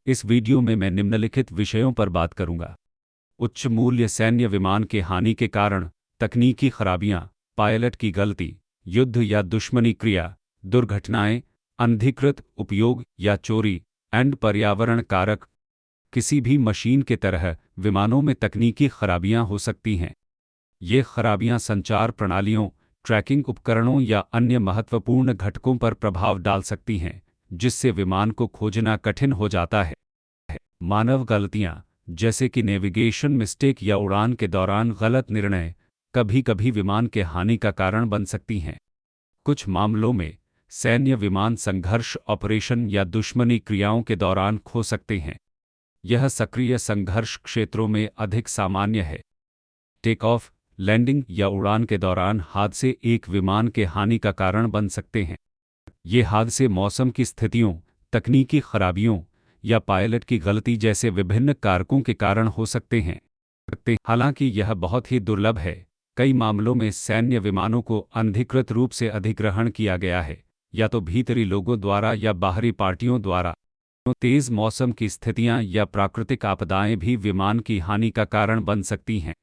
इस वीडियो में मैं निम्नलिखित विषयों पर बात करूंगा। उच्च मूल्य सैन्य विमान के हानि के कारण, तकनीकी खराबियां, पायलट की गलती, युद्ध या दुश्मनी क्रिया, दुर्घटनाएं, अनधिकृत उपयोग या चोरी, एंड पर्यावरण कारक। किसी भी मशीन के तरह विमानों में तकनीकी खराबियां हो सकती हैं। ये खराबियां संचार प्रणालियों, ट्रैकिंग उपकरणों या अन्य महत्वपूर्ण घटकों पर प्रभाव डाल सकती हैं, जिससे विमान को खोजना कठिन हो जाता है। मानव गलतियां, जैसे कि नेविगेशन मिस्टेक या उड़ान के दौरान गलत निर्णय, कभी-कभी विमान के हानि का कारण बन सकती हैं। कुछ मामलों में सैन्य विमान संघर्ष ऑपरेशन या दुश्मनी क्रियाओं के दौरान खो सकते हैं। यह सक्रिय संघर्ष क्षेत्रों में अधिक सामान्य है। टेक ऑफ, लैंडिंग या उड़ान के दौरान हादसे एक विमान के हानि का कारण बन सकते हैं। ये हादसे मौसम की स्थितियों, तकनीकी खराबियों या पायलट की गलती जैसे विभिन्न कारकों के कारण हो सकते हैं। हालांकि यह बहुत ही दुर्लभ है। कई मामलों में सैन्य विमानों को अनधिकृत रूप से अधिग्रहण किया गया है, या तो भीतरी लोगों द्वारा या बाहरी पार्टियों द्वारा। तेज मौसम की स्थितियां या प्राकृतिक आपदाएं भी विमान की हानि का कारण बन सकती हैं।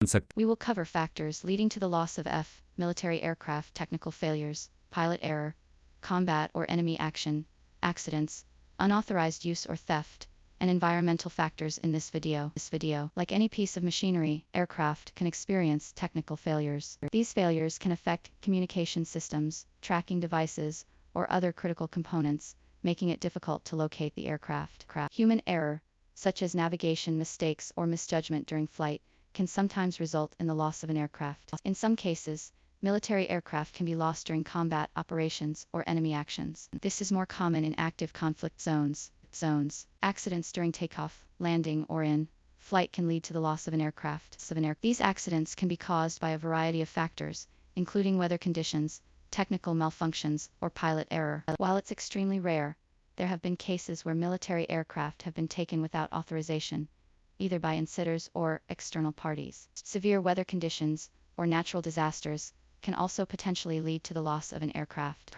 We will cover factors leading to the loss of military aircraft, technical failures, pilot error, combat or enemy action, accidents, unauthorized use or theft, and environmental factors in this video. Like any piece of machinery, aircraft can experience technical failures. These failures can affect communication systems, tracking devices, or other critical components, making it difficult to locate the aircraft. Human error, such as navigation mistakes or misjudgment during flight, can sometimes result in the loss of an aircraft. In some cases, military aircraft can be lost during combat operations or enemy actions. This is more common in active conflict zones. Accidents during takeoff, landing, or in flight can lead to the loss of an aircraft. These accidents can be caused by a variety of factors, including weather conditions, technical malfunctions, or pilot error. While it's extremely rare, there have been cases where military aircraft have been taken without authorization, either by insiders or external parties. Severe weather conditions or natural disasters can also potentially lead to the loss of an aircraft.